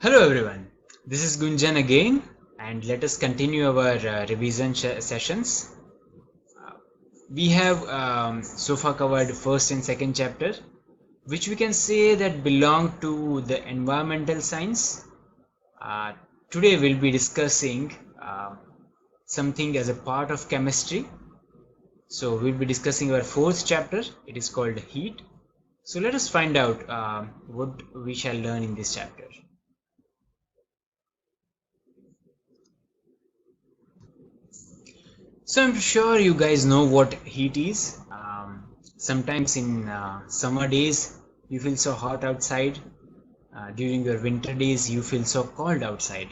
Hello everyone, this is Gunjan again, and let us continue our revision sessions. We have so far covered first and second chapter, which we can say that belong to the environmental science. Uh, Today we'll be discussing something as a part of chemistry. So we'll be discussing our fourth chapter. It is called heat. So let us find out what we shall learn in this chapter. So I'm sure you guys know what heat is. Sometimes in summer days you feel so hot outside. During your winter days you feel so cold outside.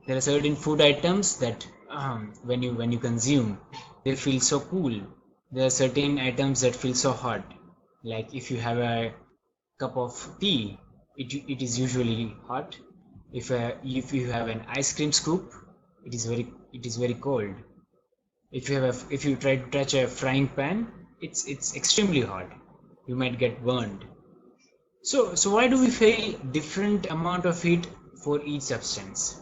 There are certain food items that when you consume they feel so cool. There are certain items that feel so hot. Like if you have a cup of tea, it is usually hot. If you have an ice cream scoop, it is very cold. If you try to touch a frying pan, it's extremely hot. You might get burned. So why do we feel different amount of heat for each substance?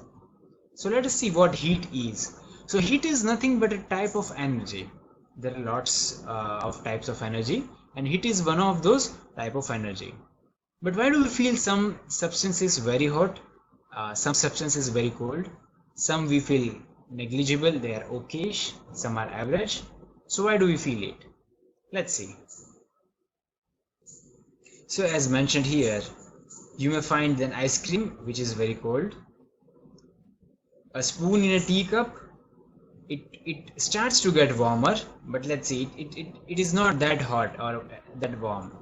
So let us see what heat is. So heat is nothing but a type of energy. There are lots of types of energy, and heat is one of those type of energy. But why do we feel some substances very hot, some substances very cold, some we feel negligible, they are okayish, some are average. So why do we feel it? Let's see. So as mentioned here, you may find an ice cream which is very cold, a spoon in a teacup, it starts to get warmer, but let's see, it is not that hot or that warm.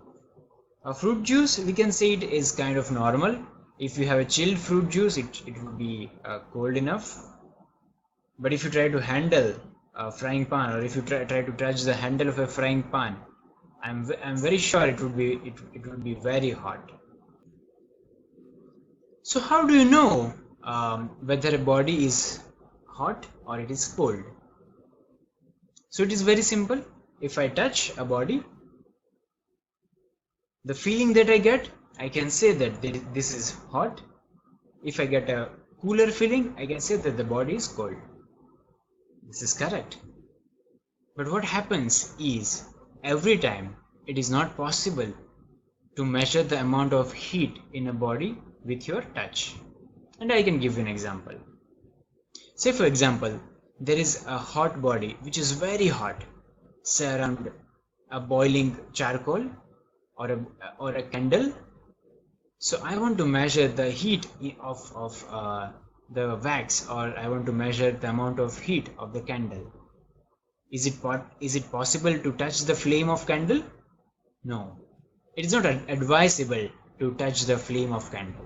A fruit juice, we can say it is kind of normal. If you have a chilled fruit juice, it would be cold enough. But if you try to handle a frying pan, or if you try to touch the handle of a frying pan, I'm very sure it would be very hot. So how do you know whether a body is hot or it is cold? So it is very simple. If I touch a body, the feeling that I get, I can say that this is hot. If I get a cooler feeling, I can say that the body is cold. This is correct. But what happens is, every time it is not possible to measure the amount of heat in a body with your touch. And I can give you an example. Say for example, there is a hot body which is very hot, say around a boiling charcoal or a candle. So I want to measure the heat of the wax, or I want to measure the amount of heat of the candle. Is it possible to touch the flame of candle? No. It is not advisable to touch the flame of candle.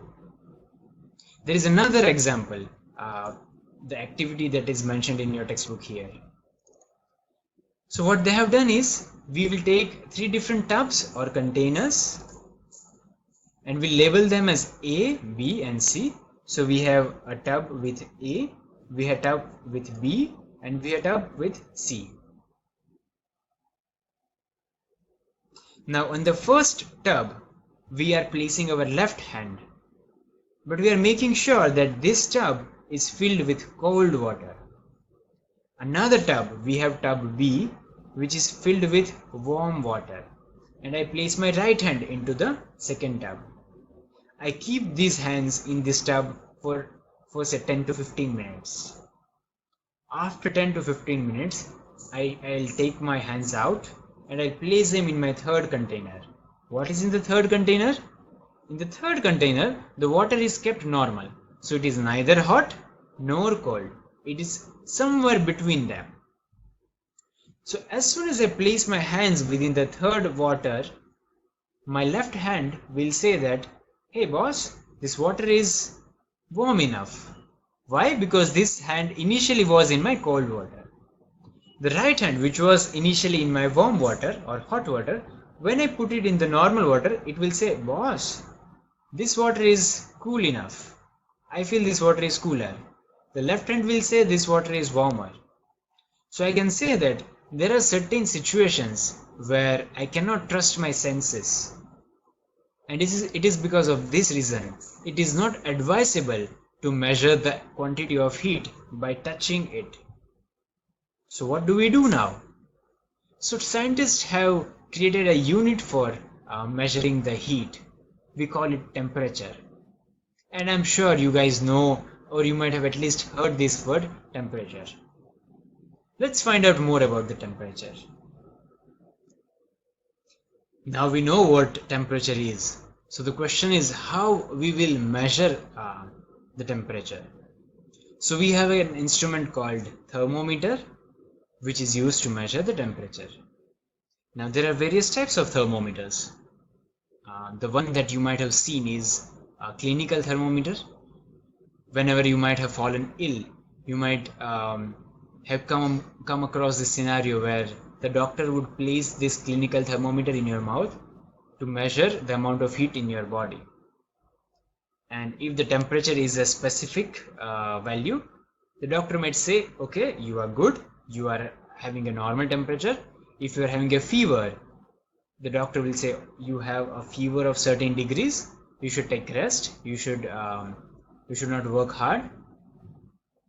There is another example, the activity that is mentioned in your textbook here. So what they have done is, we will take three different tubs or containers and we label them as A, B and C. So we have a tub with A, we have a tub with B, and we have a tub with C. Now on the first tub, we are placing our left hand, but we are making sure that this tub is filled with cold water. Another tub, we have tub B, which is filled with warm water, and I place my right hand into the second tub. I keep these hands in this tub for say 10 to 15 minutes. After 10 to 15 minutes, I'll take my hands out and I'll place them in my third container. What is in the third container? In the third container, the water is kept normal. So it is neither hot nor cold. It is somewhere between them. So as soon as I place my hands within the third water, my left hand will say that, hey boss, this water is warm enough. Why? Because this hand initially was in my cold water. The right hand, which was initially in my warm water or hot water, when I put it in the normal water, it will say, boss, this water is cool enough. I feel this water is cooler. The left hand will say this water is warmer. So I can say that there are certain situations where I cannot trust my senses. And it is because of this reason it is not advisable to measure the quantity of heat by touching it. So what do we do now? So scientists have created a unit for measuring the heat. We call it temperature. And I'm sure you guys know, or you might have at least heard this word, temperature. Let's find out more about the temperature. Now we know what temperature is. So the question is how we will measure the temperature. So we have an instrument called thermometer, which is used to measure the temperature. Now there are various types of thermometers. The one that you might have seen is a clinical thermometer. Whenever you might have fallen ill, you might have come across this scenario where the doctor would place this clinical thermometer in your mouth to measure the amount of heat in your body. And if the temperature is a specific value, the doctor might say, okay, you are good, you are having a normal temperature. If you are having a fever, the doctor will say you have a fever of certain degrees, you should take rest, you should not work hard.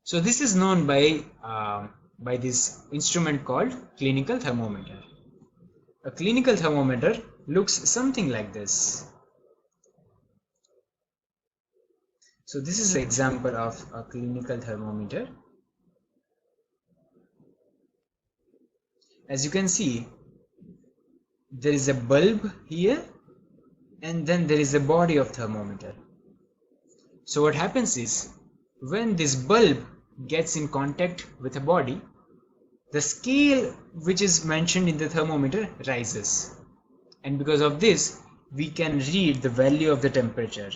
So this is known by this instrument called clinical thermometer. A clinical thermometer looks something like this. So this is an example of a clinical thermometer. As you can see, there is a bulb here and then there is a body of thermometer. So what happens is, when this bulb gets in contact with a body, the scale which is mentioned in the thermometer rises, and because of this we can read the value of the temperature.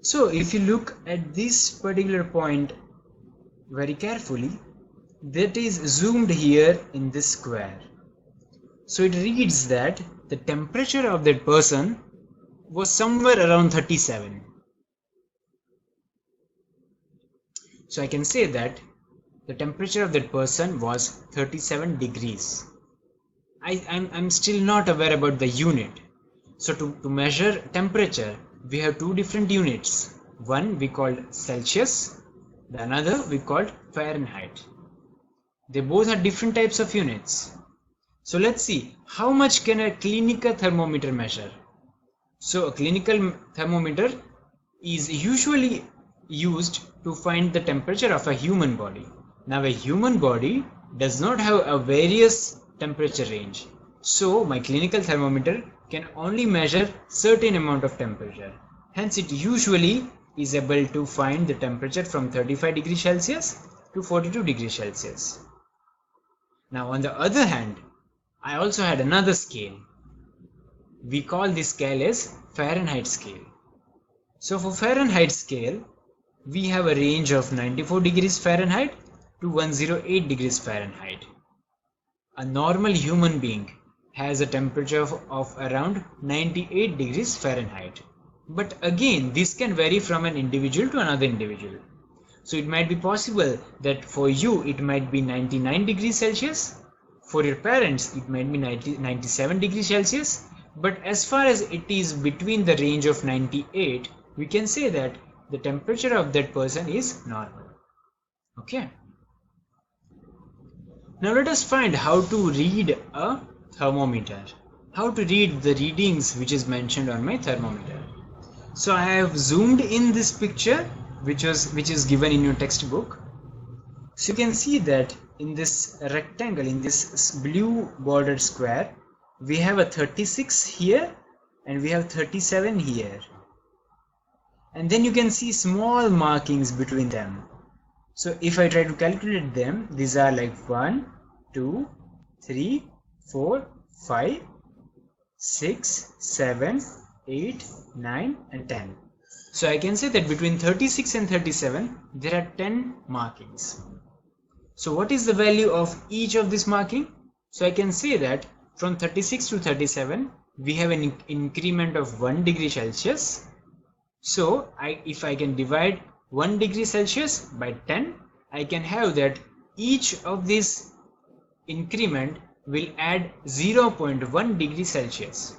So if you look at this particular point very carefully, that is zoomed here in this square. So it reads that the temperature of that person was somewhere around 37. So I can say that the temperature of that person was 37 degrees. I'm still not aware about the unit. So to measure temperature, we have two different units. One we called Celsius, the another we called Fahrenheit. They both are different types of units. So let's see, how much can a clinical thermometer measure? So a clinical thermometer is usually used to find the temperature of a human body. Now a human body does not have a various temperature range. So my clinical thermometer can only measure certain amount of temperature. Hence it usually is able to find the temperature from 35 degrees Celsius to 42 degrees Celsius. Now on the other hand, I also had another scale. We call this scale as Fahrenheit scale. So for Fahrenheit scale, we have a range of 94 degrees Fahrenheit to 108 degrees Fahrenheit. A normal human being has a temperature of around 98 degrees Fahrenheit. But again, this can vary from an individual to another individual. So it might be possible that for you it might be 99 degrees Celsius, for your parents it might be 97 degrees Celsius, but as far as it is between the range of 98, we can say that the temperature of that person is normal. Okay. Now let us find how to read a thermometer, how to read the readings which is mentioned on my thermometer. So I have zoomed in this picture which is given in your textbook. So you can see that in this rectangle, in this blue bordered square, we have a 36 here and we have 37 here. And then you can see small markings between them. So if I try to calculate them, these are like 1, 2, 3, 4, 5, 6, 7, 8, 9 and 10. So I can say that between 36 and 37 there are 10 markings. So what is the value of each of this marking? So I can say that from 36 to 37 we have an increment of 1 degree Celsius. So if I can divide 1 degree Celsius by 10, I can have that each of this increment will add 0.1 degree Celsius.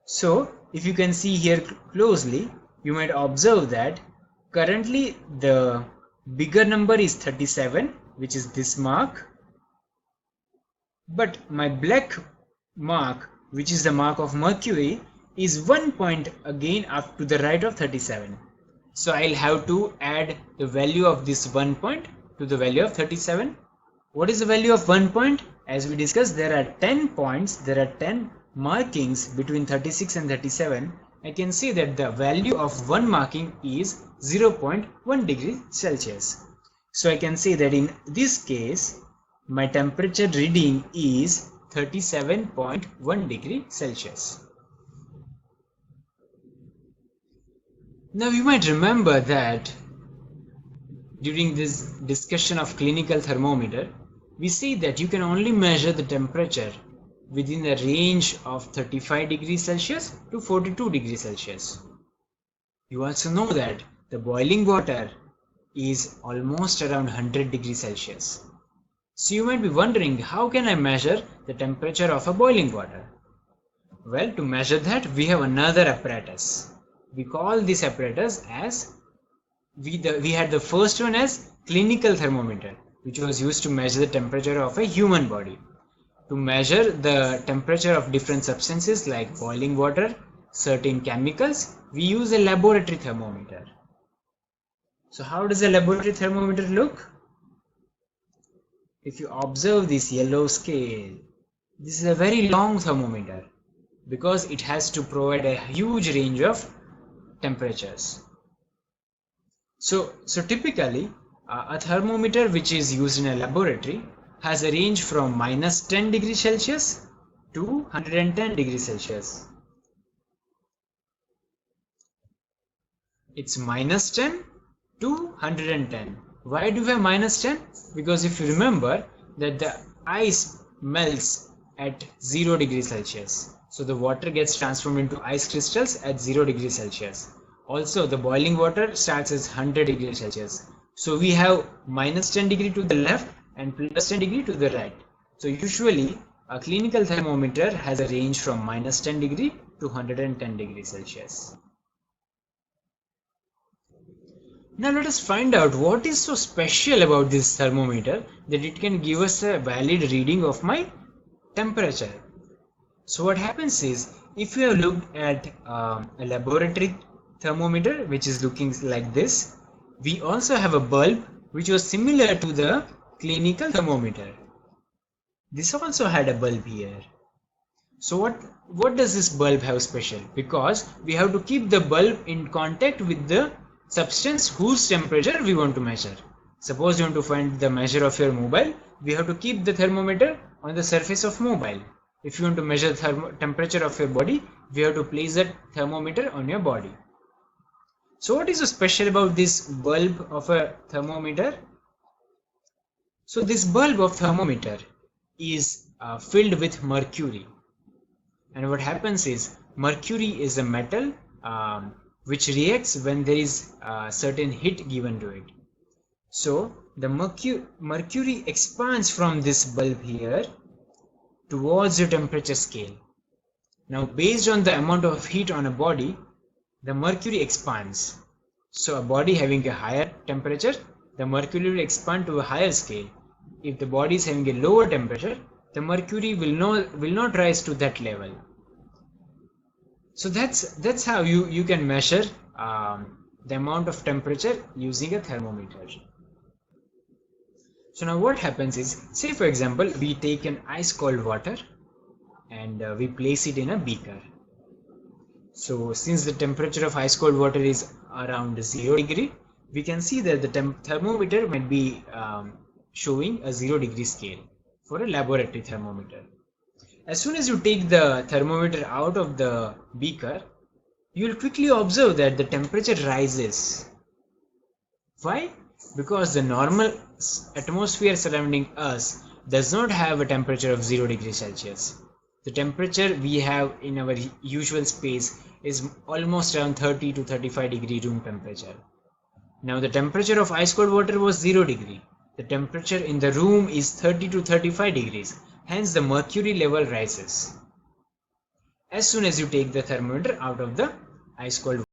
So if you can see here closely, you might observe that currently the bigger number is 37, which is this mark, but my black mark, which is the mark of mercury, is 1 point again up to the right of 37. So I'll have to add the value of this 1 point to the value of 37. What is the value of 1 point? As we discussed, there are 10 points, there are 10 markings between 36 and 37. I can say that the value of one marking is 0.1 degree Celsius. So I can say that in this case, my temperature reading is 37.1 degree Celsius. Now you might remember that during this discussion of clinical thermometer, we say that you can only measure the temperature within a range of 35 degrees Celsius to 42 degrees Celsius. You also know that the boiling water is almost around 100 degrees Celsius. So you might be wondering, how can I measure the temperature of a boiling water? Well, to measure that, we have another apparatus. We call this apparatus as, we had the first one as clinical thermometer, which was used to measure the temperature of a human body. To measure the temperature of different substances like boiling water, certain chemicals, we use a laboratory thermometer. So how does a laboratory thermometer look? If you observe this yellow scale, this is a very long thermometer because it has to provide a huge range of temperatures. So typically a thermometer which is used in a laboratory has a range from -10 degrees Celsius to 110 degrees Celsius. It's -10 to 110. Why do we have -10? Because if you remember that the ice melts at 0 degrees Celsius. So the water gets transformed into ice crystals at 0 degrees Celsius. Also the boiling water starts as 100 degrees Celsius. So we have -10 degree to the left and +10 degree to the right. So usually a clinical thermometer has a range from -10 degree to 110 degrees Celsius. Now let us find out what is so special about this thermometer that it can give us a valid reading of my temperature. So what happens is, if you have looked at a laboratory thermometer which is looking like this, we also have a bulb which was similar to the clinical thermometer. This also had a bulb here. So what does this bulb have special? Because we have to keep the bulb in contact with the substance whose temperature we want to measure. Suppose you want to find the measure of your mobile, we have to keep the thermometer on the surface of mobile. If you want to measure the temperature of your body, we have to place that thermometer on your body. So what is so special about this bulb of a thermometer? So this bulb of thermometer is filled with mercury. And what happens is, mercury is a metal which reacts when there is a certain heat given to it. So the mercury expands from this bulb here towards the temperature scale. Now based on the amount of heat on a body, the mercury expands. So a body having a higher temperature, the mercury will expand to a higher scale. If the body is having a lower temperature, the mercury will not rise to that level. So that's how you can measure the amount of temperature using a thermometer. So now what happens is, say for example, we take an ice cold water and we place it in a beaker. So since the temperature of ice cold water is around 0 degree, we can see that the thermometer might be showing a 0 degree scale for a laboratory thermometer. As soon as you take the thermometer out of the beaker, you will quickly observe that the temperature rises. Why? Because the normal atmosphere surrounding us does not have a temperature of 0 degrees Celsius. The temperature we have in our usual space is almost around 30 to 35 degree room temperature. Now the temperature of ice cold water was 0 degree. The temperature in the room is 30 to 35 degrees. Hence the mercury level rises. as soon as you take the thermometer out of the ice cold water.